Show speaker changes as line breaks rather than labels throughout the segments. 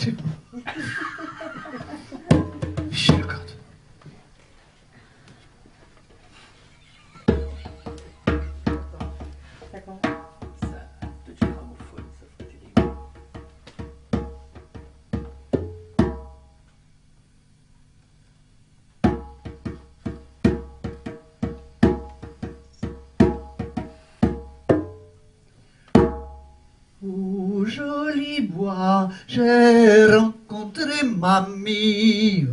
Je le corde. Au joli bois, j'ai rencontré mamie.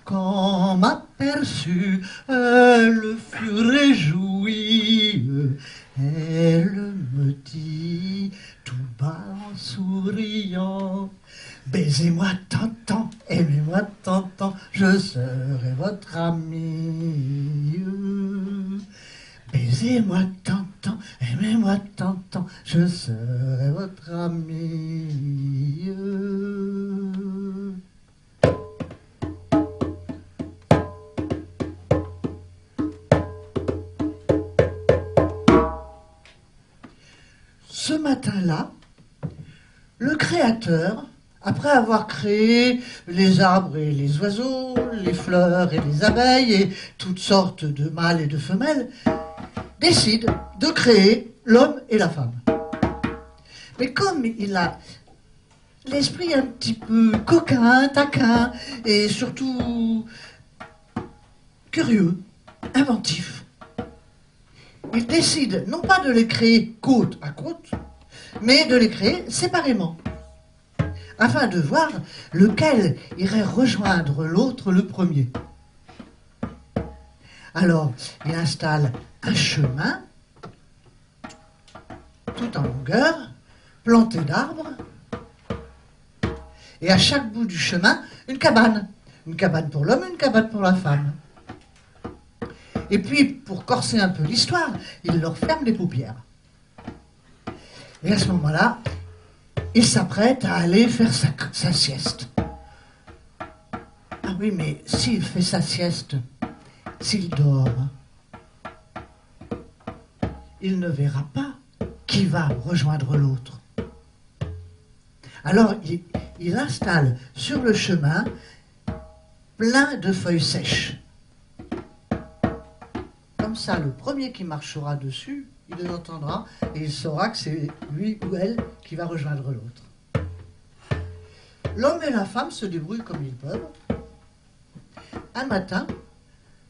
Quand m'aperçut, elle fut réjouie. Elle me dit tout bas en souriant: baisez-moi tant, aimez-moi tant, je serai votre ami. Baisez-moi tant, aimez-moi tant, je serai votre ami. Ce matin-là, le Créateur, après avoir créé les arbres et les oiseaux, les fleurs et les abeilles et toutes sortes de mâles et de femelles, décide de créer l'homme et la femme. Mais comme il a l'esprit un petit peu coquin, taquin et surtout curieux, inventif, il décide non pas de les créer côte à côte, mais de les créer séparément, afin de voir lequel irait rejoindre l'autre le premier. Alors, il installe un chemin, tout en longueur, planté d'arbres, et à chaque bout du chemin, une cabane. Une cabane pour l'homme, une cabane pour la femme. Et puis, pour corser un peu l'histoire, il leur ferme les paupières. Et à ce moment-là, il s'apprête à aller faire sa sieste. Ah oui, mais s'il fait sa sieste, s'il dort, il ne verra pas qui va rejoindre l'autre. Alors, il installe sur le chemin plein de feuilles sèches. Comme ça, le premier qui marchera dessus, il les entendra et il saura que c'est lui ou elle qui va rejoindre l'autre. L'homme et la femme se débrouillent comme ils peuvent. Un matin,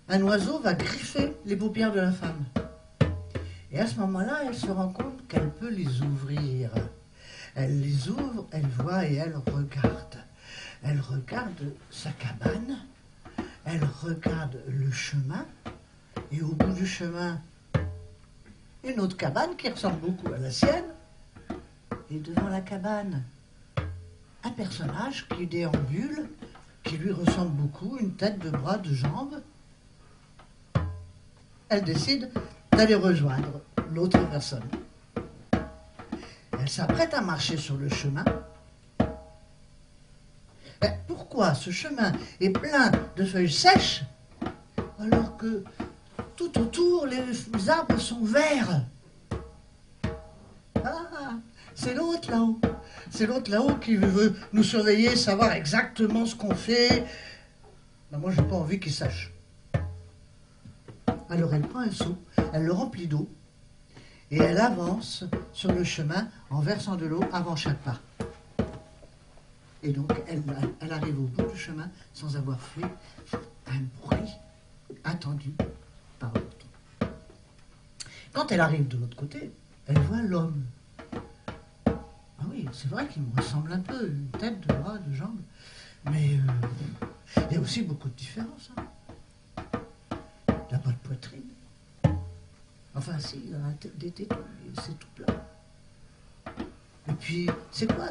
un oiseau va griffer les paupières de la femme. Et à ce moment-là, elle se rend compte qu'elle peut les ouvrir. Elle les ouvre, elle voit et elle regarde. Elle regarde sa cabane, elle regarde le chemin, et au bout du chemin, une autre cabane qui ressemble beaucoup à la sienne. Et devant la cabane, un personnage qui déambule, qui lui ressemble beaucoup, une tête, deux bras, deux jambes. Elle décide d'aller rejoindre l'autre personne. Elle s'apprête à marcher sur le chemin. Mais pourquoi ce chemin est plein de feuilles sèches alors que tout autour les arbres sont verts? Ah, c'est l'autre là-haut. C'est l'autre là-haut qui veut nous surveiller, savoir exactement ce qu'on fait. Ben moi, j'ai pas envie qu'il sache. Alors elle prend un seau, elle le remplit d'eau et elle avance sur le chemin en versant de l'eau avant chaque pas. Et donc elle arrive au bout du chemin sans avoir fait un bruit attendu par l'autre. Quand elle arrive de l'autre côté, elle voit l'homme. Ah oui, c'est vrai qu'il me ressemble un peu, une tête, deux bras, deux jambes, mais il y a aussi beaucoup de différences. Hein. Il n'a pas de poitrine. Enfin, si, il a des tétons, c'est tout plat. Et puis, c'est quoi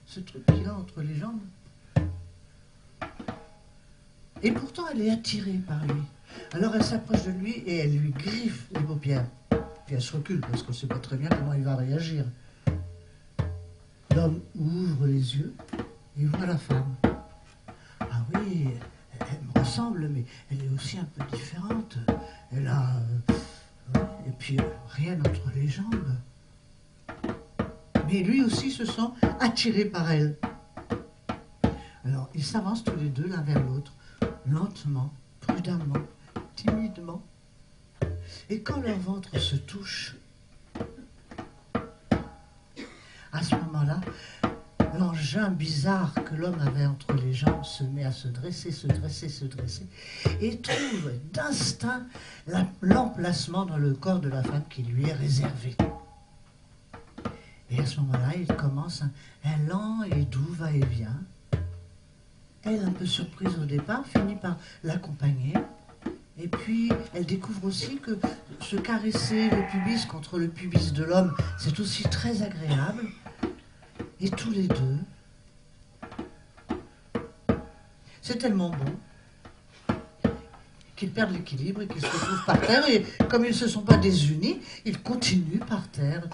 ce truc qu'il a entre les jambes? Et pourtant, elle est attirée par lui. Alors, elle s'approche de lui et elle lui griffe les paupières. Puis elle se recule parce qu'on ne sait pas très bien comment il va réagir. L'homme ouvre les yeux et voit la femme. Ah oui, elle me ressemble, mais elle est aussi un peu différente. Elle a... et puis, rien entre les jambes. Mais lui aussi se sent attiré par elle. Ils s'avancent tous les deux l'un vers l'autre, lentement, prudemment, timidement. Et quand leur ventre se touche, à ce moment-là, l'engin bizarre que l'homme avait entre les jambes se met à se dresser, et trouve d'instinct l'emplacement dans le corps de la femme qui lui est réservé. Et à ce moment-là, il commence un lent et doux va-et-vient. Elle, un peu surprise au départ, finit par l'accompagner. Et puis, elle découvre aussi que se caresser le pubis contre le pubis de l'homme, c'est aussi très agréable. Et tous les deux, c'est tellement bon qu'ils perdent l'équilibre et qu'ils se retrouvent par terre. Et comme ils ne se sont pas désunis, ils continuent par terre.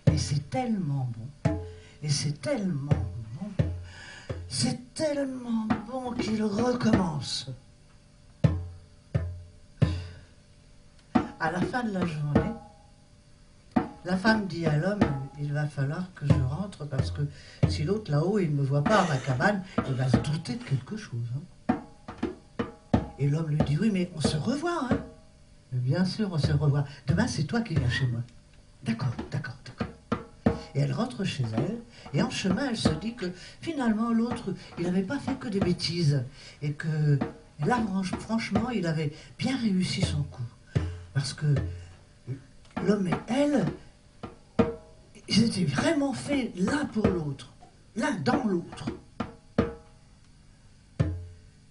Et c'est tellement bon. Et c'est tellement bon. C'est tellement bon qu'ils recommencent. À la fin de la journée, la femme dit à l'homme, il va falloir que je rentre parce que si l'autre là-haut, il ne me voit pas à ma cabane, il va se douter de quelque chose. Hein. Et l'homme lui dit, oui, mais on se revoit. Hein. Mais bien sûr, on se revoit. Demain, c'est toi qui viens chez moi. D'accord. Et elle rentre chez elle, et en chemin, elle se dit que finalement, l'autre, il n'avait pas fait que des bêtises. Et que là, franchement, il avait bien réussi son coup. Parce que l'homme et elle, ils étaient vraiment faits l'un pour l'autre, l'un dans l'autre.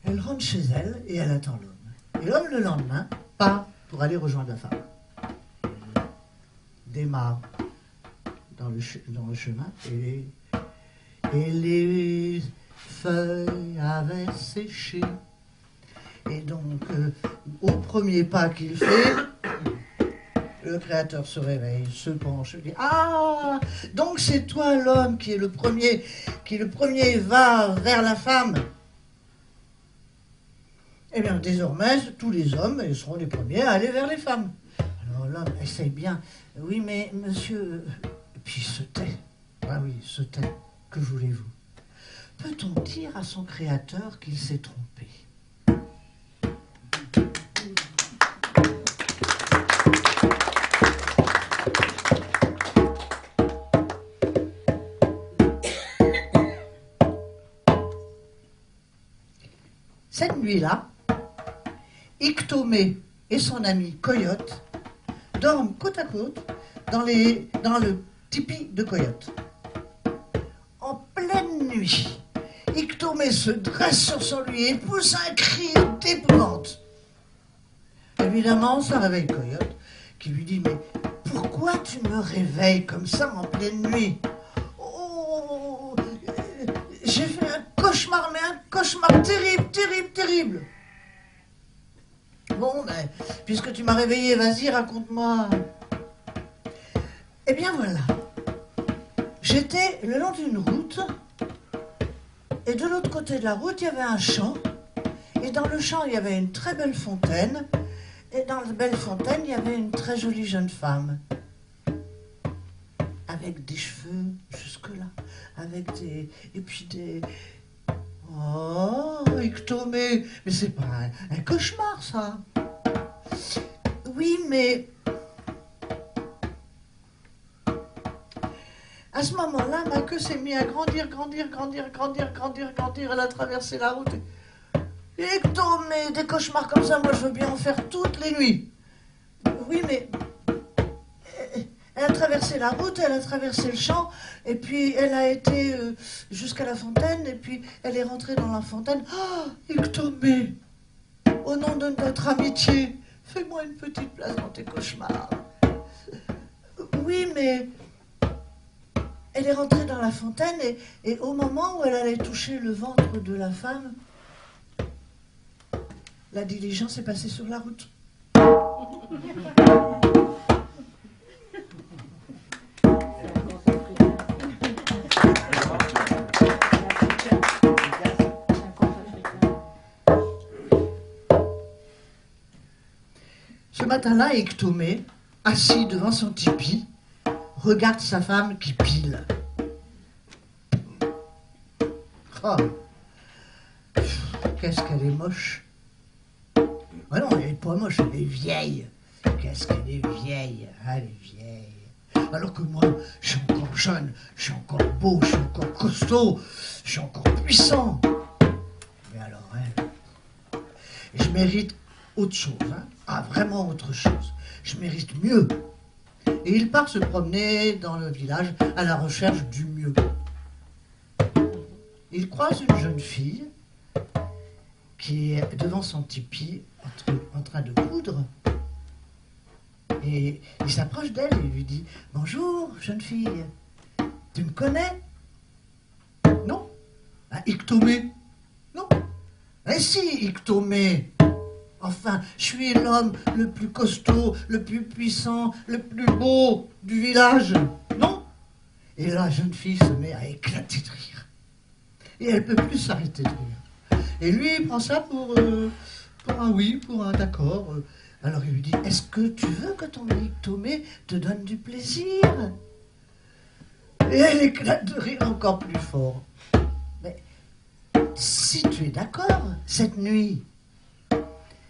Elle rentre chez elle et elle attend l'homme. Et l'homme, le lendemain, part pour aller rejoindre la femme. Il démarre dans le chemin et les feuilles avaient séché. Et donc, au premier pas qu'il fait, le Créateur se réveille, se penche, dit « Ah, donc c'est toi l'homme qui le premier va vers la femme. » Eh bien, désormais, tous les hommes ils seront les premiers à aller vers les femmes. Alors l'homme essaye bien. « Oui, mais monsieur... » Puis il se tait. Ah oui, il se tait. Que voulez-vous? Peut-on dire à son Créateur qu'il s'est trompé? Cette nuit-là, Iktomé et son ami Coyote dorment côte à côte dans le tipi de Coyote. En pleine nuit, Iktomé se dresse sur son lit et pousse un cri d'épouvante. Évidemment, ça réveille Coyote, qui lui dit « Mais pourquoi tu me réveilles comme ça en pleine nuit ? Oh, j'ai fait un cauchemar, mais un cauchemar terrible. Bon, ben, puisque tu m'as réveillé, vas-y, raconte-moi. » Eh bien voilà, j'étais le long d'une route, et de l'autre côté de la route, il y avait un champ, et dans le champ, il y avait une très belle fontaine, et dans la belle fontaine, il y avait une très jolie jeune femme, avec des cheveux jusque-là, et puis des... Oh, Iktomé, mais c'est pas un cauchemar, ça. Oui, mais... À ce moment-là, ma queue s'est mise à grandir. Elle a traversé la route. Iktomé, des cauchemars comme ça, moi je veux bien en faire toutes les nuits. Oui, mais... Elle a traversé la route, elle a traversé le champ, et puis elle a été jusqu'à la fontaine, et puis elle est rentrée dans la fontaine. Oh, Iktomé, au nom de notre amitié, fais-moi une petite place dans tes cauchemars. Oui, mais elle est rentrée dans la fontaine, et au moment où elle allait toucher le ventre de la femme, la diligence est passée sur la route. Ce matin-là, Iktomé, assis devant son tipi, regarde sa femme qui pile. Oh, qu'est-ce qu'elle est moche. Ah non, elle n'est pas moche, elle est vieille. Qu'est-ce qu'elle est vieille, elle est vieille. Alors que moi, je suis encore jeune, je suis encore beau, je suis encore costaud, je suis encore puissant. Mais alors, elle, je mérite autre chose, hein. Ah, vraiment autre chose. Je mérite mieux. Et il part se promener dans le village à la recherche du mieux. Il croise une jeune fille qui est devant son tipi en train de coudre. Et il s'approche d'elle et lui dit « Bonjour, jeune fille, tu me connais ?»« Non. »« Ah, Iktomé ?»« Non. »« Eh si, Iktomé. Enfin, je suis l'homme le plus costaud, le plus puissant, le plus beau du village. Non ?» Et la jeune fille se met à éclater de rire. Et elle ne peut plus s'arrêter de rire. Et lui, il prend ça pour un oui, pour un d'accord. Alors il lui dit, est-ce que tu veux que ton Iktomé te donne du plaisir? Et elle éclate de rire encore plus fort. Mais si tu es d'accord, cette nuit,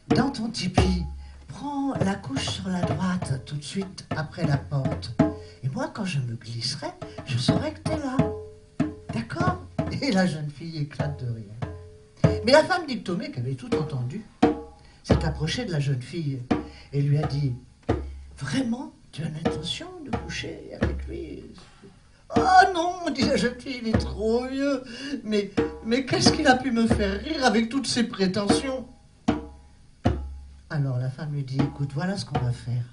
dans ton tipi, prends la couche sur la droite tout de suite après la porte. Et moi, quand je me glisserai, je saurai que tu es là. D'accord? Et la jeune fille éclate de rire. Mais la femme d'Iktomé, qui avait tout entendu, s'est approchée de la jeune fille et lui a dit « Vraiment, tu as l'intention de coucher avec lui ?»« Oh non, dit la jeune fille, il est trop vieux. Mais qu'est-ce qu'il a pu me faire rire avec toutes ses prétentions ?» Alors la femme lui dit « Écoute, voilà ce qu'on va faire.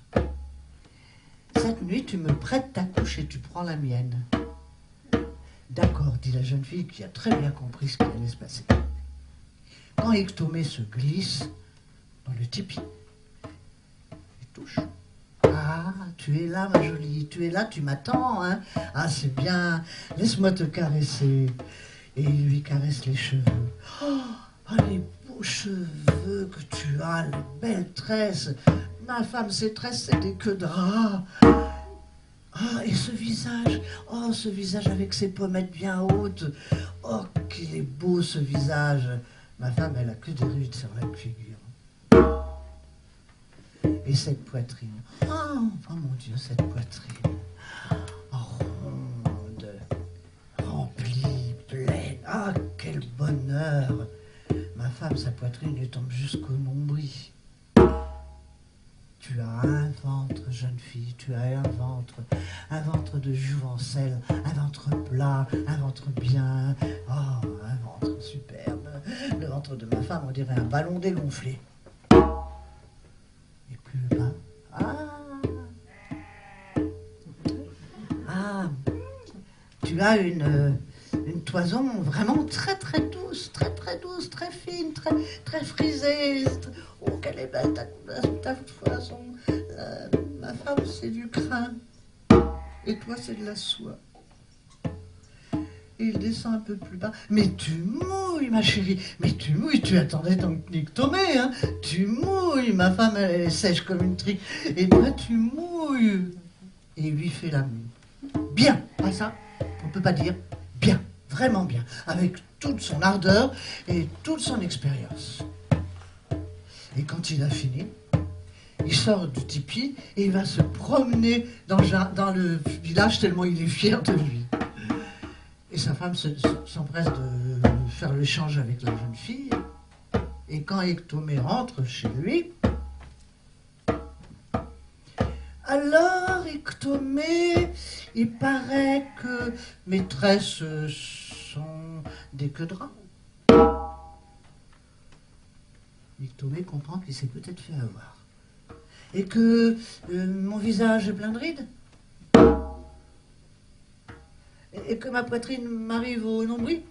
Cette nuit, tu me prêtes ta couche et tu prends la mienne. » D'accord, dit la jeune fille qui a très bien compris ce qui allait se passer. Quand Iktomé se glisse dans le tipi, il touche. Ah, tu es là, ma jolie, tu es là, tu m'attends, hein? Ah, c'est bien, laisse-moi te caresser. Et il lui caresse les cheveux. Oh, les beaux cheveux que tu as, les belles tresses. Ma femme, ses tresses, c'est des queues de rat. Ah, et ce visage avec ses pommettes bien hautes. Oh, qu'il est beau ce visage. Ma femme, elle a que des rides sur la figure. Et cette poitrine. Oh mon Dieu, cette poitrine. Ronde, remplie, pleine. Ah, quel bonheur. Ma femme, sa poitrine lui tombe jusqu'au nombril. Tu as un ventre, jeune fille, tu as un ventre de jouvencelle, un ventre plat, un ventre bien, oh, un ventre superbe. Le ventre de ma femme, on dirait un ballon dégonflé. Et plus bas, tu as une toison vraiment très très douce, très fine, très frisée. Oh, qu'elle est belle ta toison. Ma femme, c'est du crin. Et toi, c'est de la soie. Et il descend un peu plus bas. Mais tu mouilles, ma chérie. Mais tu mouilles, tu attendais ton Iktomé, hein. Tu mouilles, ma femme, elle est sèche comme une trique. Et toi, tu mouilles. Et il lui fait l'amour. Bien, pas ça, on ne peut pas dire bien, vraiment bien, avec toute son ardeur et toute son expérience. Et quand il a fini, il sort du tipi et il va se promener dans le village tellement il est fier de lui. Et sa femme s'empresse de faire l'échange avec la jeune fille. Et quand Iktomé rentre chez lui, alors Iktomé, il paraît que mes tresses sont des queues de rat. Iktomé comprend qu'il s'est peut-être fait avoir. Et que mon visage est plein de rides. Et que ma poitrine m'arrive au nombril.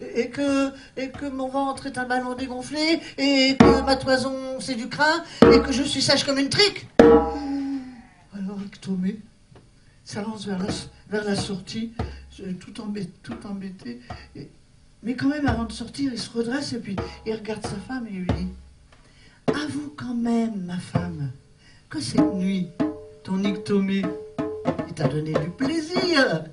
Et que mon ventre est un ballon dégonflé. Et que ma toison c'est du crin. Et que je suis sèche comme une trique. Alors Iktomé s'avance vers la sortie, tout embêté. Mais quand même, avant de sortir, il se redresse et puis il regarde sa femme et lui dit « Avoue quand même, ma femme, que cette nuit, ton Iktomé, il t'a donné du plaisir. »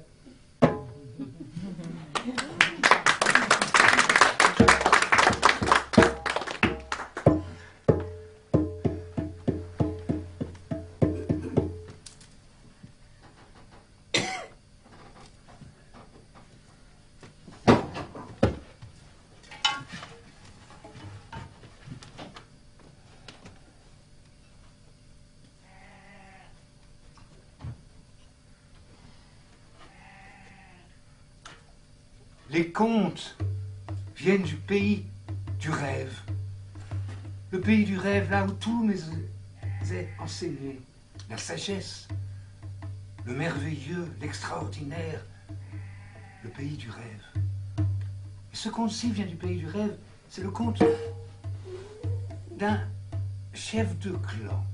Les contes viennent du pays du rêve. Le pays du rêve, là où tout nous est enseigné. La sagesse, le merveilleux, l'extraordinaire. Le pays du rêve. Et ce conte-ci vient du pays du rêve. C'est le conte d'un chef de clan.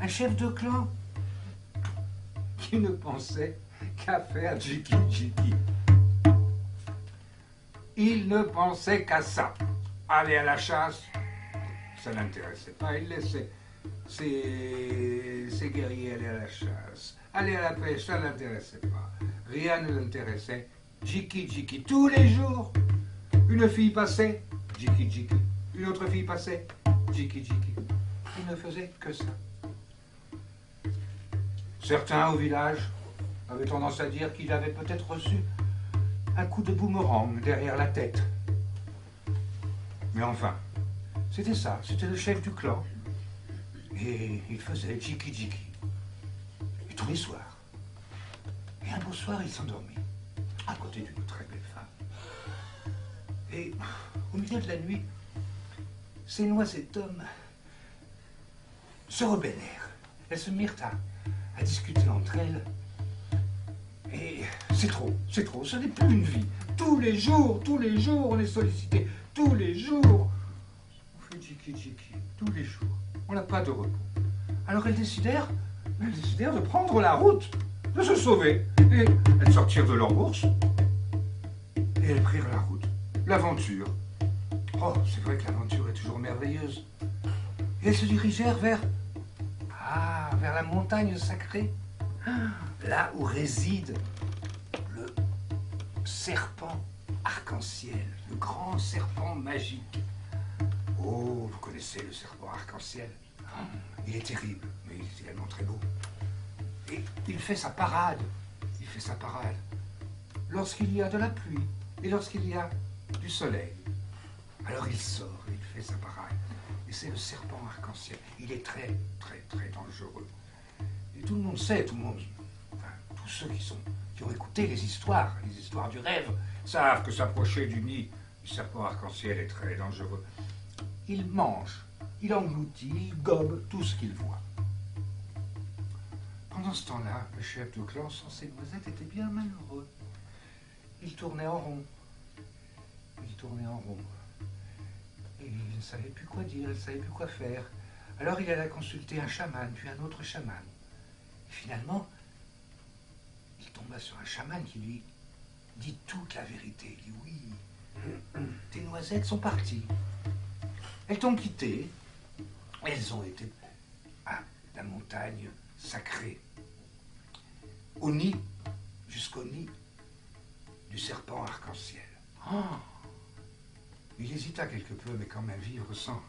Un chef de clan qui ne pensait qu'à faire jiki jiki. Il ne pensait qu'à ça. Aller à la chasse, ça n'intéressait pas. Il laissait ses guerriers aller à la chasse. Aller à la pêche, ça ne l'intéressait pas. Rien ne l'intéressait. Jiki jiki. Tous les jours, une fille passait, jiki jiki. Une autre fille passait, jiki jiki. Il ne faisait que ça. Certains au village avaient tendance à dire qu'il avait peut-être reçu un coup de boomerang derrière la tête. Mais enfin, c'était ça, c'était le chef du clan. Et il faisait jiki jiki. Et tous les soirs. Et un beau soir, il s'endormit, à côté d'une très belle femme. Et au milieu de la nuit, ces noisettes d'hommes se rebellèrent. Elles se mirent à discuter entre elles. Et c'est trop, ce n'est plus une vie. Tous les jours, on est sollicité. Tous les jours, on fait jiki jiki, tous les jours. On n'a pas de repos. Alors elles décidèrent de prendre la route, de se sauver. Et elles sortirent de leur bourse. Et elles prirent la route, l'aventure. Oh, c'est vrai que l'aventure est toujours merveilleuse. Et elles se dirigèrent vers la montagne sacrée. Là où réside le serpent arc-en-ciel, le grand serpent magique. Oh, vous connaissez le serpent arc-en-ciel? Il est terrible, mais il est également très beau. Et il fait sa parade. Lorsqu'il y a de la pluie et lorsqu'il y a du soleil. Alors il sort et il fait sa parade. Et c'est le serpent arc-en-ciel. Il est très, très, très dangereux. Et tout le monde sait, tous ceux qui ont écouté les histoires du rêve, savent que s'approcher du nid du serpent arc-en-ciel est très dangereux. Il mange, il engloutit, il gobe tout ce qu'il voit. Pendant ce temps-là, le chef de clan, sans ses noisettes, était bien malheureux. Il tournait en rond. Et il ne savait plus quoi dire, il ne savait plus quoi faire. Alors il alla consulter un chaman, puis un autre chaman. Et finalement, il tomba sur un chaman qui lui dit toute la vérité. Il dit oui, tes noisettes sont parties. Elles t'ont quitté. Elles ont été à la montagne sacrée. Au nid, jusqu'au nid du serpent arc-en-ciel. Oh, il hésita quelque peu, mais quand même vivre sans,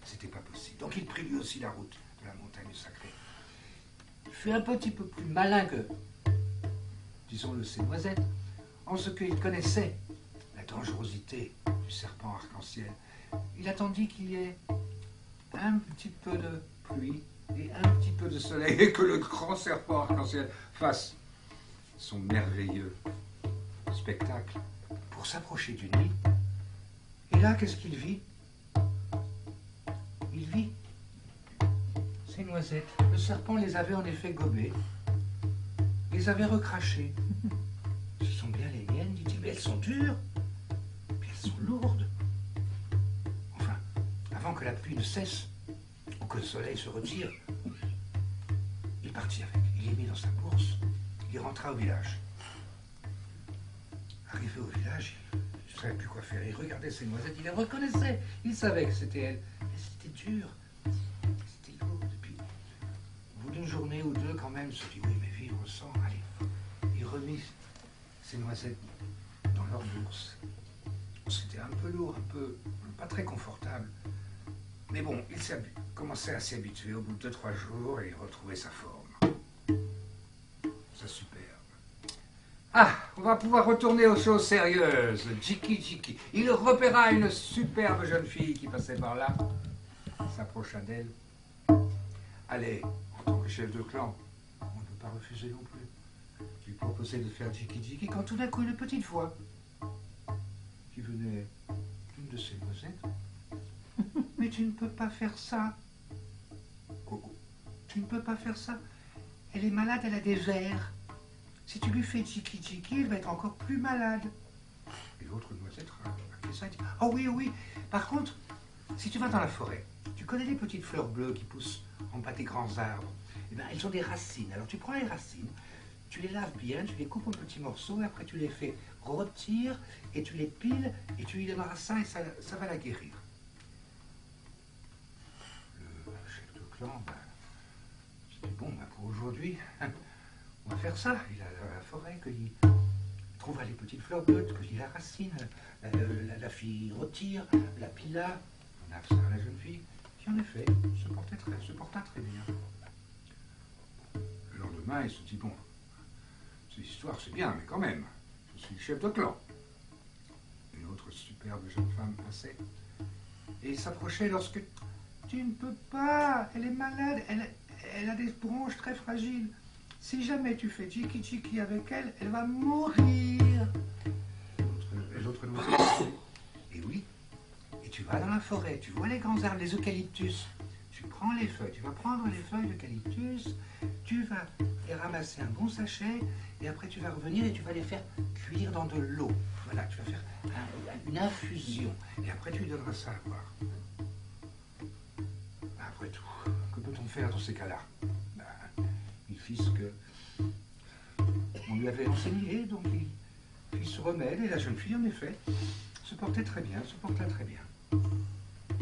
c'était pas possible. Donc il prit lui aussi la route de la montagne sacrée. Il fut un petit peu plus malin que, disons-le, ses noisettes, en ce qu'il connaissait la dangerosité du serpent arc-en-ciel. Il attendit qu'il y ait un petit peu de pluie et un petit peu de soleil, et que le grand serpent arc-en-ciel fasse son merveilleux spectacle pour s'approcher du nid. Et là, qu'est-ce qu'il vit? Il vit ces noisettes. Le serpent les avait en effet gobées, les avait recrachées. Ce sont bien les miennes, dit-il, mais elles sont dures, puis elles sont lourdes. Enfin, avant que la pluie ne cesse, ou que le soleil se retire, il partit avec. Il les mit dans sa bourse, il rentra au village. Arrivé au village, il ne savait plus quoi faire. Il regardait ses noisettes, il les reconnaissait. Il savait que c'était elles. Mais c'était dur, c'était lourd. Et puis, au bout d'une journée ou deux, quand même, il se dit, oui, mais vivre sans, allez. Il remit ses noisettes dans leur bourse. C'était un peu lourd, un peu, pas très confortable. Mais bon, il commençait à s'y habituer. Au bout de 2-3 jours, et il retrouvait sa forme. Sa superbe. Ah, on va pouvoir retourner aux choses sérieuses. Jiki Jiki. Il repéra une superbe jeune fille qui passait par là. Il s'approcha d'elle. Allez, en tant que chef de clan, on ne peut pas refuser non plus. Il proposait de faire Jiki Jiki quand tout d'un coup une petite voix venait d'une de ces noisettes. Mais tu ne peux pas faire ça. Coco, tu ne peux pas faire ça. Elle est malade, elle a des vers. Si tu lui fais tchiki-tchiki, elle va être encore plus malade. Et l'autre noisette a fait ça et dit, oh oui, oui. Par contre, si tu vas dans la forêt, tu connais les petites fleurs bleues qui poussent en bas des grands arbres. Eh bien, elles ont des racines. Alors tu prends les racines, tu les laves bien, tu les coupes en petits morceaux, et après tu les fais rôtir, et tu les piles, et tu lui donneras ça, et ça va la guérir. Le chef de clan, s'est dit, bon, pour aujourd'hui, on va faire ça. Il a la forêt, cueillit, trouvera les petites fleurs bleues, cueillit la racine, la fille retire, la pila, on a ça à la jeune fille, qui en effet se porta très bien. Le lendemain, il se dit, bon, cette histoire c'est bien, mais quand même, je suis le chef de clan. Une autre superbe jeune femme passait, et il s'approchait lorsque, tu ne peux pas, elle est malade, elle a des branches très fragiles. Si jamais tu fais tchiki-tchiki avec elle, elle va mourir. Et l'autre nous dit, et oui, et tu vas dans la forêt, tu vois les grands arbres, les eucalyptus. Tu prends les feuilles, tu vas prendre les feuilles d'eucalyptus, tu vas les ramasser un bon sachet, et après tu vas revenir et tu vas les faire cuire dans de l'eau. Voilà, tu vas faire une infusion, et après tu lui donneras ça à boire. Après tout, que peut-on faire dans ces cas-là? Il fit ce que on lui avait enseigné, donc il fit ce remède, et la jeune fille, en effet, se portait très bien, se porta très bien.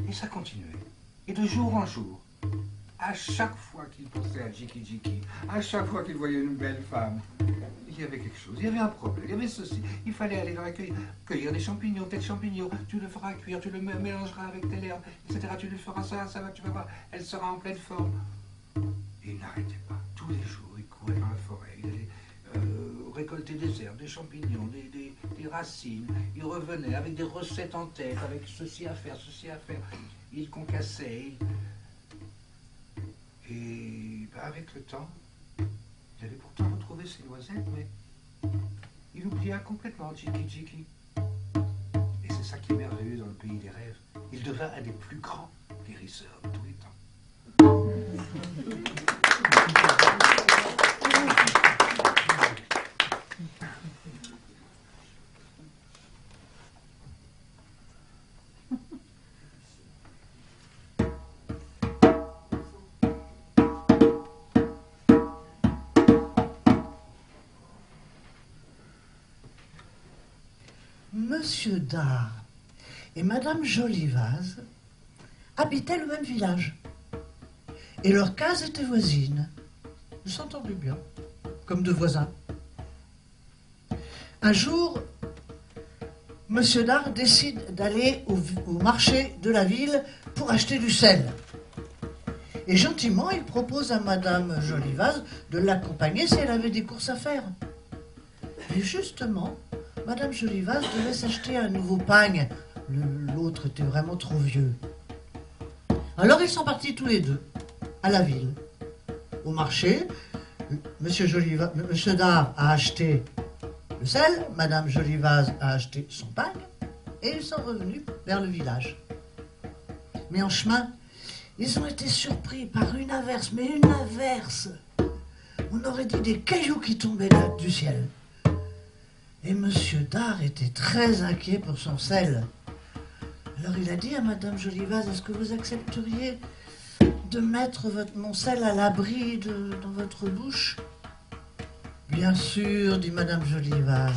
Et ça continuait. Et de jour en jour, à chaque fois qu'il pensait à Jiki-Jiki, à chaque fois qu'il voyait une belle femme, il y avait quelque chose, il y avait un problème, il y avait ceci. Il fallait aller dans la cueillir des champignons, tel champignon, tu le feras cuire, tu le mélangeras avec telle herbe, etc. Tu lui feras ça, ça va, tu vas voir, elle sera en pleine forme. Et il n'arrêtait pas. Tous les jours, il courait dans la forêt, il allait récolter des herbes, des champignons, des racines. Il revenait avec des recettes en tête, avec ceci à faire, ceci à faire. Il concassait. Et avec le temps, il avait pourtant retrouvé ses noisettes, mais il oublia complètement Jiki-Jiki. Et c'est ça qui est merveilleux dans le pays des rêves. Il devint un des plus grands guérisseurs de tous les temps.
Monsieur Dard et Madame Jolivaz habitaient le même village. Et leurs cases étaient voisines. Ils s'entendaient bien, comme deux voisins. Un jour, Monsieur Dard décide d'aller au marché de la ville pour acheter du sel. Et gentiment, il propose à Madame Jolivaz de l'accompagner si elle avait des courses à faire. Et justement, Madame Jolivaz devait s'acheter un nouveau pagne. L'autre était vraiment trop vieux. Alors ils sont partis tous les deux à la ville. Au marché, Monsieur Dard a acheté le sel, Madame Jolivaz a acheté son pagne, et ils sont revenus vers le village. Mais en chemin, ils ont été surpris par une averse, mais une averse. On aurait dit des cailloux qui tombaient du ciel. Et Monsieur Dard était très inquiet pour son sel. Alors il a dit à Madame Jolivaz, est-ce que vous accepteriez de mettre mon sel à l'abri dans votre bouche? Bien sûr, dit Madame Jolivaz.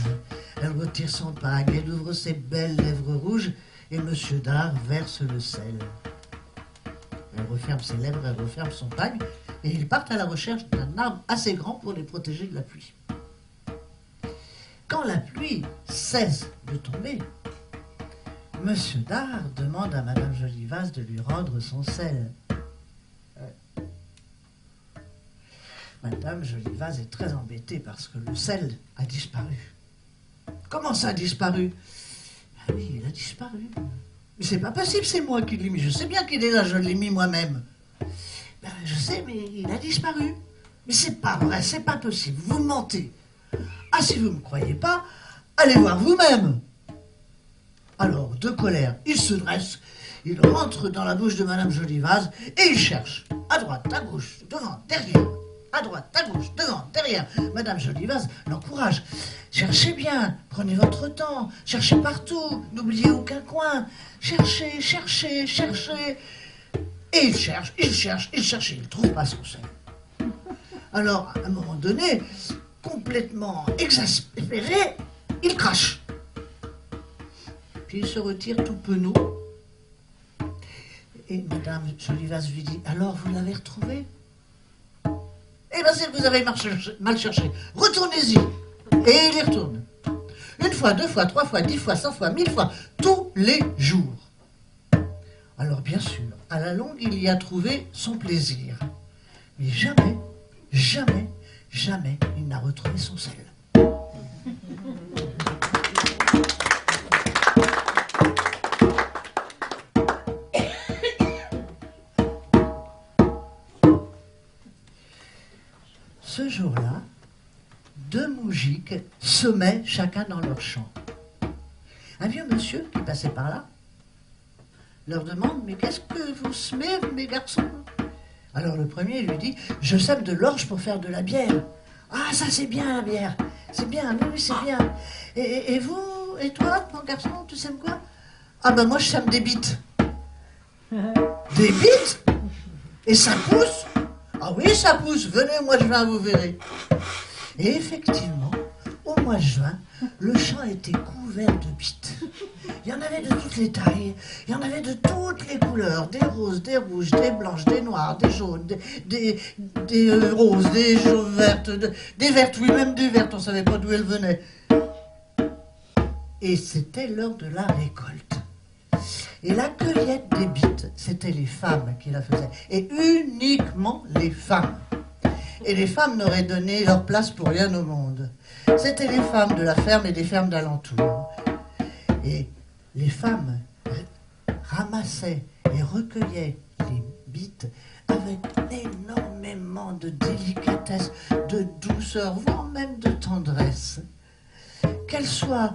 Elle retire son pagne, elle ouvre ses belles lèvres rouges, et Monsieur Dard verse le sel. Elle referme ses lèvres, elle referme son pagne, et ils partent à la recherche d'un arbre assez grand pour les protéger de la pluie. Quand la pluie cesse de tomber, Monsieur Dard demande à Madame Jolivaz de lui rendre son sel. Madame Jolivaz est très embêtée parce que le sel a disparu. Comment ça a disparu? Ah oui, il a disparu. Mais c'est pas possible, c'est moi qui l'ai mis. Je sais bien qu'il est là, je l'ai mis moi-même. Ben, je sais, mais il a disparu. Mais c'est pas vrai, c'est pas possible, vous mentez. Ah, si vous ne me croyez pas, allez voir vous-même. Alors, de colère, il se dresse, il rentre dans la bouche de Madame Jolivaz et il cherche, à droite, à gauche, devant, derrière, à droite, à gauche, devant, derrière. Madame Jolivaz l'encourage. Cherchez bien, prenez votre temps, cherchez partout, n'oubliez aucun coin. Cherchez, cherchez, cherchez. Et il cherche, il cherche, il cherche, et il ne trouve pas son sel. Alors, à un moment donné, complètement exaspéré, il crache. Puis il se retire tout penaud. Et Madame Jolivaz lui dit, alors vous l'avez retrouvé? Eh bien, c'est que vous avez mal cherché. Retournez-y. Et il y retourne. Une fois, deux fois, trois fois, 10 fois, 100 fois, 1000 fois, tous les jours. Alors bien sûr, à la longue, il y a trouvé son plaisir. Mais jamais, jamais, jamais, il n'a retrouvé son sel. Ce jour-là, 2 moujiks semaient chacun dans leur champ. Un vieux monsieur qui passait par là leur demande, mais qu'est-ce que vous semez, mes garçons? Alors le premier lui dit, je sème de l'orge pour faire de la bière. Ah, ça c'est bien la bière, c'est bien, oui, c'est bien. Et vous, et toi, mon garçon, tu sèmes quoi? Ah ben moi je sème des bites. Des bites? Et ça pousse? Ah oui, ça pousse, venez au mois de juin, vous verrez. Et effectivement, au mois de juin, le champ était couvert de bites. Il y en avait de toutes les tailles, il y en avait de toutes les couleurs, des roses, des rouges, des blanches, des noires, des jaunes, des roses, des jaunes vertes, des vertes, oui, même des vertes, on ne savait pas d'où elles venaient. Et c'était l'heure de la récolte. Et la cueillette des bites, c'était les femmes qui la faisaient, et uniquement les femmes. Et les femmes n'auraient donné leur place pour rien au monde. C'était les femmes de la ferme et des fermes d'alentour. Et les femmes ramassaient et recueillaient les bites avec énormément de délicatesse, de douceur, voire même de tendresse. Qu'elles soient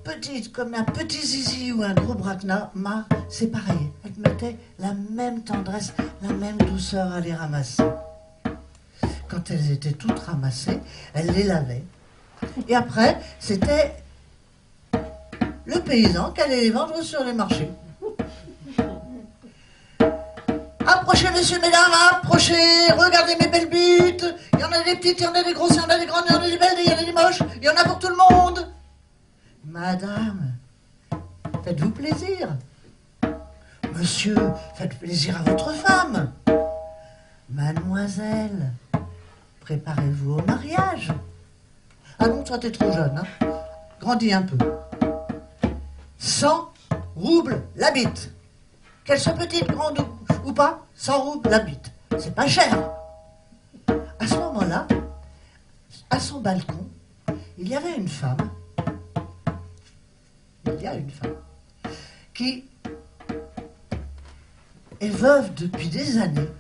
petites comme un petit zizi ou un gros braquenard, c'est pareil. Elles mettaient la même tendresse, la même douceur à les ramasser. Quand elles étaient toutes ramassées, elles les lavaient. Et après, c'était le paysan qui allait les vendre sur les marchés. Approchez, messieurs, mesdames, approchez, regardez mes belles bites. Il y en a des petites, il y en a des grosses, il y en a des grandes, il y en a des belles, il y en a des moches, il y en a pour tout le monde. Madame, faites-vous plaisir. Monsieur, faites plaisir à votre femme. Mademoiselle, préparez-vous au mariage. Ah non, toi t'es trop jeune, hein. Grandis un peu. 100 roubles la bite. Qu'elle soit petite, grande ou pas, 100 roubles la bite. C'est pas cher. À ce moment-là, à son balcon, il y avait une femme. Il y a une femme qui est veuve depuis des années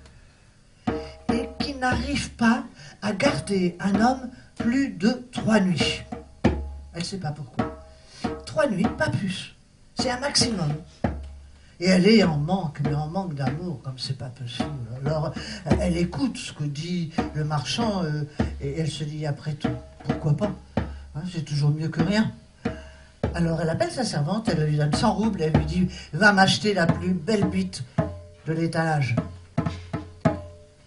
et qui n'arrive pas à garder un homme plus de 3 nuits. Elle ne sait pas pourquoi. 3 nuits, pas plus. C'est un maximum. Et elle est en manque, mais en manque d'amour, comme c'est pas possible. Alors, elle écoute ce que dit le marchand et elle se dit, après tout, pourquoi pas, hein, c'est toujours mieux que rien. Alors, elle appelle sa servante, elle lui donne 100 roubles, elle lui dit, va m'acheter la plus belle bite de l'étalage.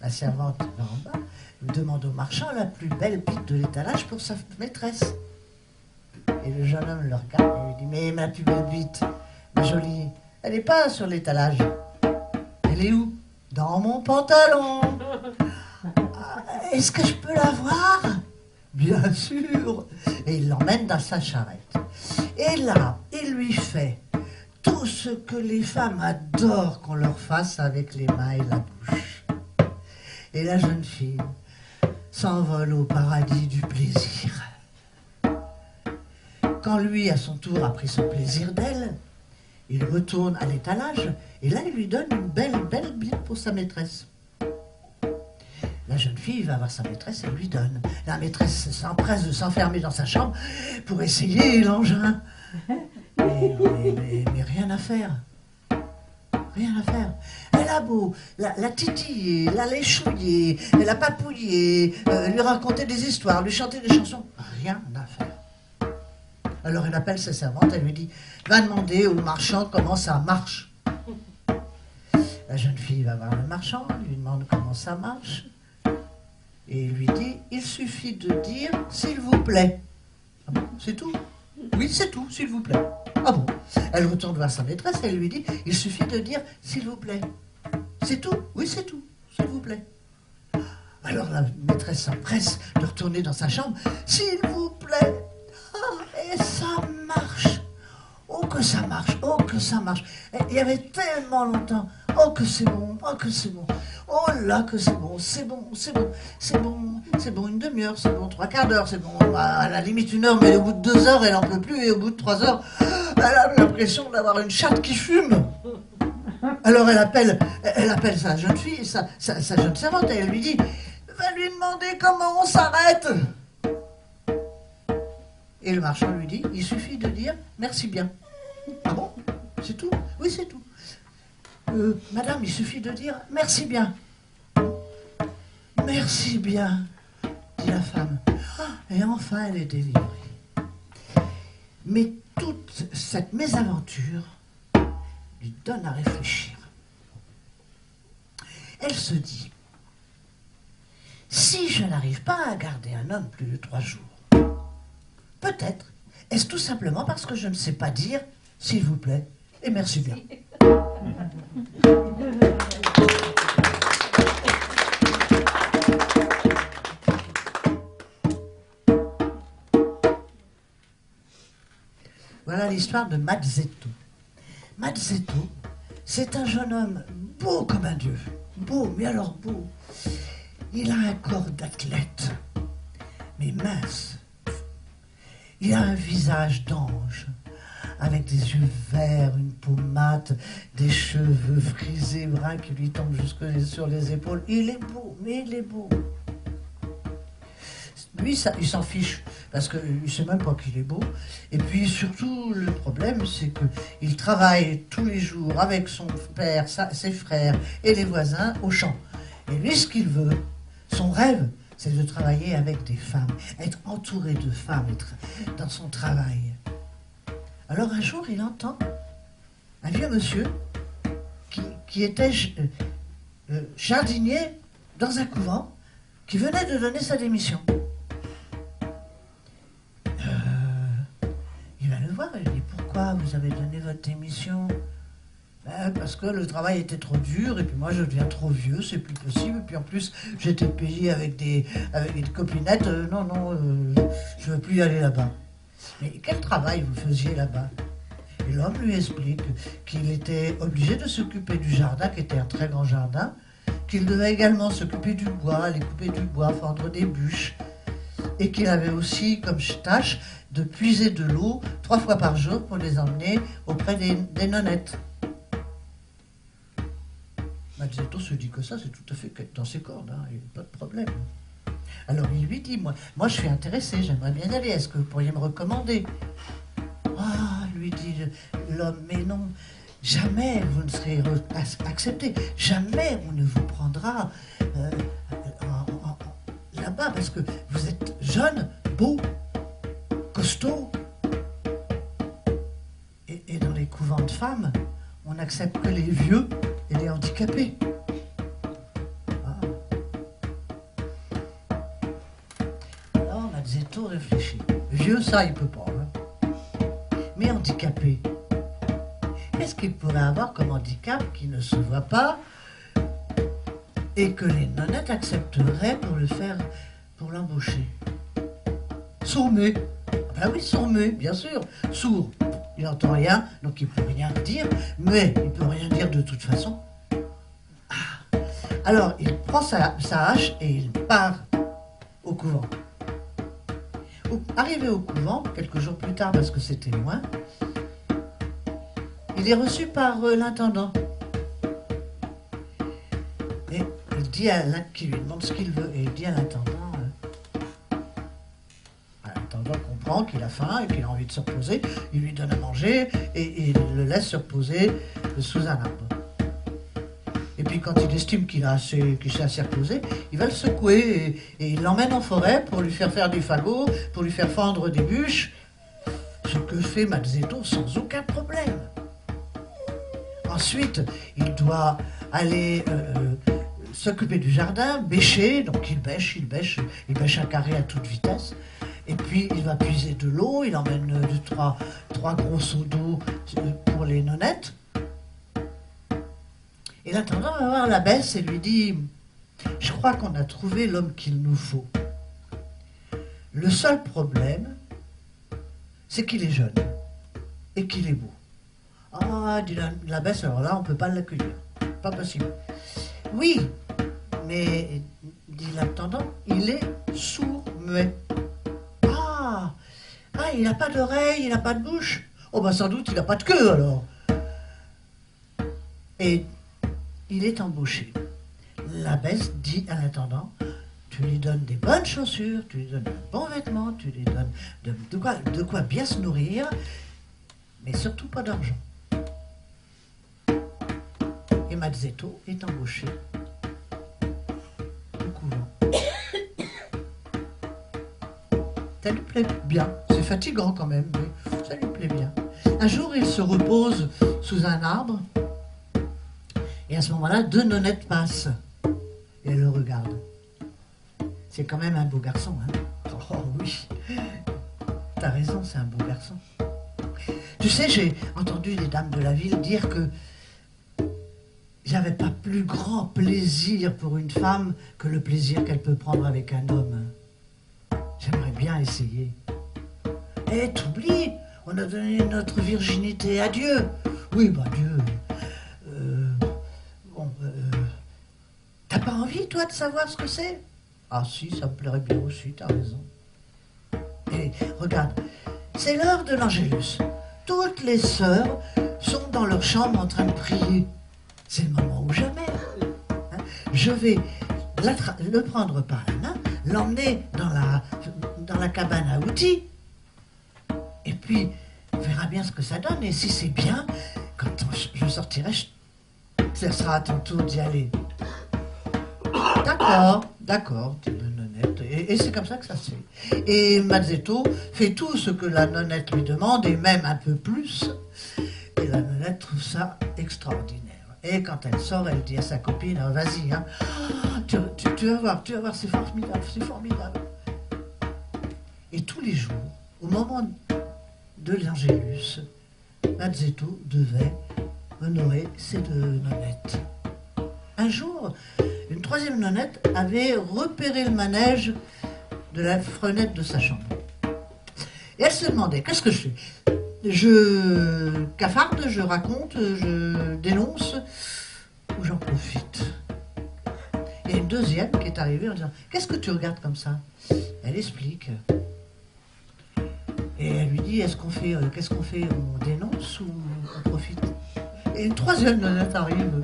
La servante va en bas, demande au marchand la plus belle bite de l'étalage pour sa maîtresse. Et le jeune homme le regarde et lui dit, mais ma plus belle bite, ma jolie, elle n'est pas sur l'étalage. Elle est où? Dans mon pantalon. Est-ce que je peux la voir? Bien sûr. Et il l'emmène dans sa charrette. Et là, il lui fait tout ce que les femmes adorent qu'on leur fasse avec les mains et la bouche. Et la jeune fille s'envole au paradis du plaisir. Quand lui, à son tour, a pris son plaisir d'elle, il retourne à l'étalage et là, il lui donne une belle bite pour sa maîtresse. La jeune fille va voir sa maîtresse et lui donne. La maîtresse s'empresse de s'enfermer dans sa chambre pour essayer l'engin. Mais rien à faire. Rien à faire. Elle a beau la titiller, la léchouiller, la papouiller, lui raconter des histoires, lui chanter des chansons. Rien à faire. Alors elle appelle sa servante, elle lui dit « Va demander au marchand comment ça marche. » La jeune fille va voir le marchand, lui demande comment ça marche. Et il lui dit « Il suffit de dire « S'il vous plaît ». Ah bon, c'est tout? Oui, c'est tout, s'il vous plaît. Ah bon? Elle retourne voir sa maîtresse et elle lui dit « Il suffit de dire « S'il vous plaît ». C'est tout? Oui, c'est tout, s'il vous plaît. Alors la maîtresse s'empresse de retourner dans sa chambre. « S'il vous plaît ». Ah, et ça marche. Oh que ça marche, oh que ça marche. Et il y avait tellement longtemps. Oh que c'est bon, oh que c'est bon. Oh là que c'est bon, c'est bon, c'est bon, c'est bon, c'est bon, une demi-heure, c'est bon, 3/4 d'heure, c'est bon, à la limite 1 heure, mais au bout de 2 heures, elle n'en peut plus, et au bout de 3 heures, elle a l'impression d'avoir une chatte qui fume. Alors elle appelle sa jeune fille, sa jeune servante, et elle lui dit « Va lui demander comment on s'arrête !» Et le marchand lui dit « Il suffit de dire « Merci bien ». Ah bon? C'est tout? Oui, c'est tout. Madame, il suffit de dire « Merci bien ». Merci bien, dit la femme. Et enfin, elle est délivrée. Mais toute cette mésaventure lui donne à réfléchir. Elle se dit, si je n'arrive pas à garder un homme plus de 3 jours, peut-être est-ce tout simplement parce que je ne sais pas dire « s'il vous plaît » et « merci bien ». Voilà l'histoire de Mazzetto. Mazzetto, c'est un jeune homme beau comme un dieu. Beau, mais alors beau. Il a un corps d'athlète, mais mince. Il a un visage d'ange, avec des yeux verts, une peau mate, des cheveux frisés bruns qui lui tombent jusque sur les épaules. Il est beau, mais il est beau. Lui, il s'en fiche, parce qu'il ne sait même pas qu'il est beau. Et puis surtout, le problème, c'est qu'il travaille tous les jours avec son père, ses frères et les voisins au champ. Et lui, ce qu'il veut, son rêve, c'est de travailler avec des femmes, être entouré de femmes, être dans son travail. Alors un jour, il entend un vieux monsieur qui était jardinier dans un couvent, qui venait de donner sa démission. Il va le voir et lui dit « Pourquoi vous avez donné votre démission ?» Parce que le travail était trop dur et puis moi je deviens trop vieux, c'est plus possible. Et puis en plus j'étais payé avec des copinettes. Je veux plus y aller là-bas. Mais quel travail vous faisiez là-bas? Et l'homme lui explique qu'il était obligé de s'occuper du jardin, qui était un très grand jardin, qu'il devait également s'occuper du bois, aller couper du bois, fendre des bûches, et qu'il avait aussi comme tâche de puiser de l'eau 3 fois par jour pour les emmener auprès des nonnettes. Mazzetto se dit que ça, c'est tout à fait dans ses cordes, hein, il n'y a pas de problème. Alors il lui dit, moi je suis intéressé, j'aimerais bien y aller, est-ce que vous pourriez me recommander? Ah, lui dit l'homme, mais non, jamais vous ne serez accepté, jamais on ne vous prendra là-bas, parce que vous êtes jeune, beau, costaud. Et dans les couvents de femmes, on n'accepte que les vieux et les handicapés. Ah. Alors Mazzetto réfléchit. Vieux, ça, il peut pas. Hein. Mais handicapé, qu'est-ce qu'il pourrait avoir comme handicap qui ne se voit pas et que les nonnettes accepteraient pour l'embaucher? Sourd-muet. Ben oui, sourd-muet, bien sûr. Sourd. Il n'entend rien, donc il ne peut rien dire, mais il ne peut rien dire de toute façon. Ah. Alors, il prend sa hache et il part au couvent. Arrivé au couvent, quelques jours plus tard, parce que c'était loin, il est reçu par l'intendant. Et il dit qui lui demande ce qu'il veut, et il dit à l'intendant, l'intendant comprend comprend qu'il a faim et qu'il a envie de se reposer. Il lui donne à manger et il le laisse se reposer sous un arbre. Et puis quand il estime qu'il s'est assez reposé, il va le secouer et il l'emmène en forêt pour lui faire des fagots, pour lui faire fendre des bûches. Ce que fait Mazzetto sans aucun problème. Ensuite, il doit aller s'occuper du jardin, bêcher, donc il bêche un carré à toute vitesse. Et puis il va puiser de l'eau, il emmène trois gros seaux d'eau pour les nonnettes. Et l'intendant va voir l'abbesse et lui dit « Je crois qu'on a trouvé l'homme qu'il nous faut. Le seul problème, c'est qu'il est jeune et qu'il est beau. » Ah, dit l'abbesse, alors là, on ne peut pas l'accueillir. Pas possible. Oui, mais, dit l'intendant, il est sourd-muet. Ah, il n'a pas d'oreille, il n'a pas de bouche. Oh, bah sans doute, il n'a pas de queue, alors. Et il est embauché. L'abbesse dit à l'intendant, tu lui donnes des bonnes chaussures, tu lui donnes un bon vêtement, tu lui donnes de quoi bien se nourrir, mais surtout pas d'argent. Et Mazzetto est embauché au couvent. Ça lui plaît bien. C'est fatigant quand même, mais ça lui plaît bien. Un jour, il se repose sous un arbre. Et à ce moment-là, 2 nonnettes passent. Et elles le regardent. C'est quand même un beau garçon, hein? Oh oui. T'as raison, c'est un beau garçon. Tu sais, j'ai entendu les dames de la ville dire que j'avais pas plus grand plaisir pour une femme que le plaisir qu'elle peut prendre avec un homme. J'aimerais bien essayer. Eh, t'oublies, on a donné notre virginité à Dieu. Oui, bah Dieu. T'as pas envie, toi, de savoir ce que c'est? Ah si, ça me plairait bien aussi, t'as raison. Et regarde, c'est l'heure de l'Angélus. Toutes les sœurs sont dans leur chambre en train de prier. C'est le moment ou jamais. Hein? Je vais le prendre par la main, l'emmener dans la cabane à outils. Et puis, on verra bien ce que ça donne. Et si c'est bien, quand je sortirai, ce sera à ton tour d'y aller. D'accord, dit la nonnette. Et c'est comme ça que ça se fait. Et Mazzetto fait tout ce que la nonnette lui demande, et même un peu plus. Et la nonnette trouve ça extraordinaire. Et quand elle sort, elle dit à sa copine, oh, vas-y, hein, tu vas voir, c'est formidable. Et tous les jours, au moment de l'Angélus, Mazzetto devait honorer ces 2 nonnettes. Un jour, une 3e nonnette avait repéré le manège de la fenêtre de sa chambre. Et elle se demandait, qu'est-ce que je fais? Je cafarde, je raconte, je dénonce, ou j'en profite? Et une 2e qui est arrivée en disant, qu'est-ce que tu regardes comme ça? Elle explique. Et elle lui dit, qu'est-ce qu'on fait? On dénonce ou on profite? Et une 3e nonnette arrive.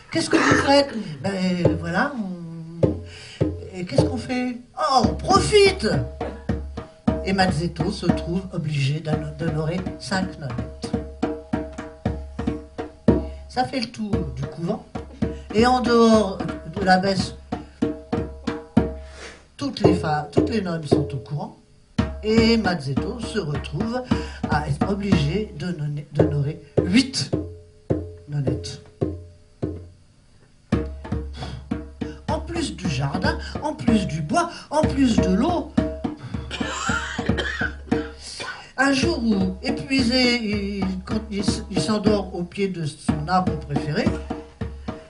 Qu'est-ce que vous faites? Ben voilà, et qu'est-ce qu'on fait? Oh, on profite! Et Mazzetto se trouve obligé d'honorer 5 nonnettes. Ça fait le tour du couvent. Et en dehors de l'abbesse, toutes les nonnes sont au courant. Et Mazzetto se retrouve à être obligé d'honorer 8 nonnettes. En plus du jardin, en plus du bois, en plus de l'eau. Un jour où, épuisé, il s'endort au pied de son arbre préféré,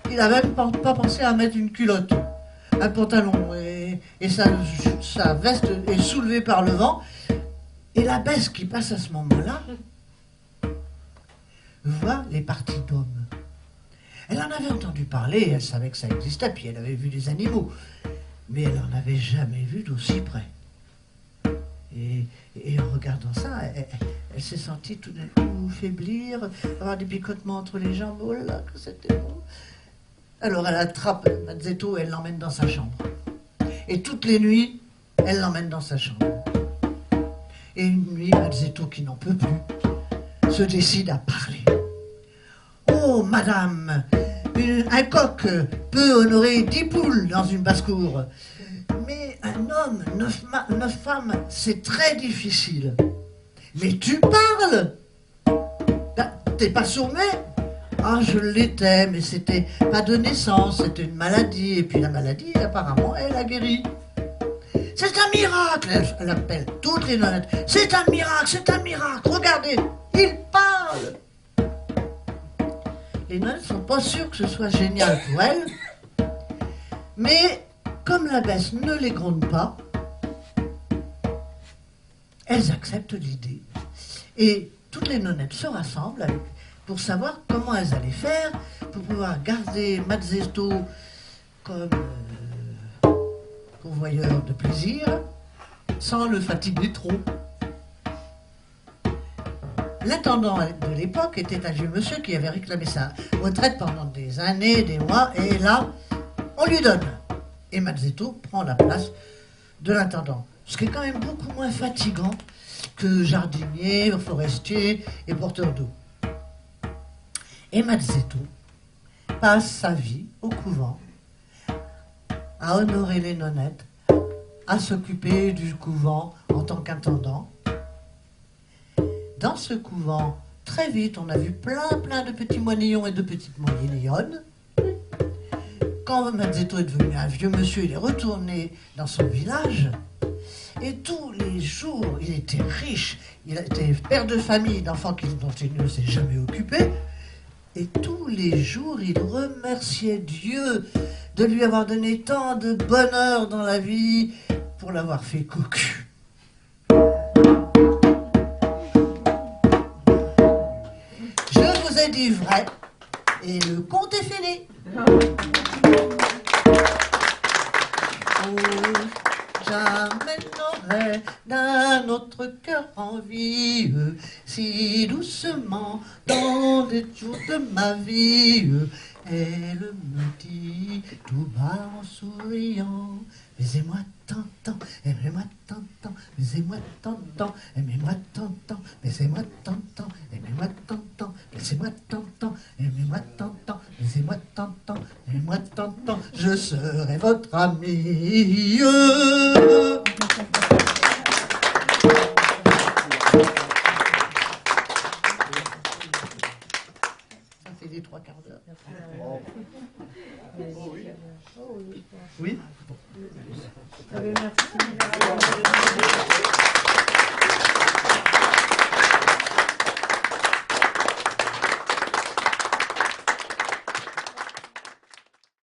il n'a même pas pensé à mettre une culotte, un pantalon, et sa veste est soulevée par le vent. Et l'abbesse qui passe à ce moment-là voit les parties d'hommes. Elle en avait entendu parler, elle savait que ça existait, puis elle avait vu des animaux, mais elle n'en avait jamais vu d'aussi près. Et en regardant ça, elle s'est sentie tout d'un coup faiblir, avoir des picotements entre les jambes. Oh là, que c'était bon. Alors elle attrape Mazzetto et elle l'emmène dans sa chambre. Et toutes les nuits, elle l'emmène dans sa chambre. Et une nuit, Mazzetto, qui n'en peut plus, se décide à parler. Oh, madame, un coq peut honorer 10 poules dans une basse-cour. Mais un homme, 9 femmes, c'est très difficile. Mais tu parles? T'es pas sourd-muet? Ah, je l'étais, mais c'était pas de naissance, c'était une maladie. Et puis la maladie, apparemment, elle a guéri. C'est un miracle, elle appelle toutes les nonnettes. C'est un miracle, regardez, il parle. Les nonnettes sont pas sûres que ce soit génial pour elles, mais comme l'abbesse ne les gronde pas, elles acceptent l'idée. Et toutes les nonnettes se rassemblent pour savoir comment elles allaient faire pour pouvoir garder Mazzetto comme pourvoyeur de plaisir sans le fatiguer trop. L'intendant de l'époque était un vieux monsieur qui avait réclamé sa retraite pendant des années, des mois, et là, on lui donne. Et Mazzetto prend la place de l'intendant. Ce qui est quand même beaucoup moins fatigant que jardinier, forestier et porteur d'eau. Et Mazzetto passe sa vie au couvent, à honorer les nonnettes, à s'occuper du couvent en tant qu'intendant. Dans ce couvent, très vite, on a vu plein de petits moinillons et de petites moinillonnes. Quand Mazzetto est devenu un vieux monsieur, il est retourné dans son village. Et tous les jours, il était riche. Il était père de famille, d'enfants dont il ne s'est jamais occupé. Et tous les jours, il remerciait Dieu de lui avoir donné tant de bonheur dans la vie pour l'avoir fait cocu. Je vous ai dit vrai, et le conte est fini. Oh, jamais n'aurais d'un autre cœur envie, si doucement dans les jours de ma vie, elle me dit tout bas en souriant, baisez-moi tant, aimez-moi tant, baisez-moi tant, aimez-moi tant, baisez-moi tant, aimez-moi tant, baisez-moi tant, aimez-moi tant, baisez-moi tant, aimez-moi tant, je serai votre ami. Ça fait des 3 quarts d'heure. Oui.
Merci.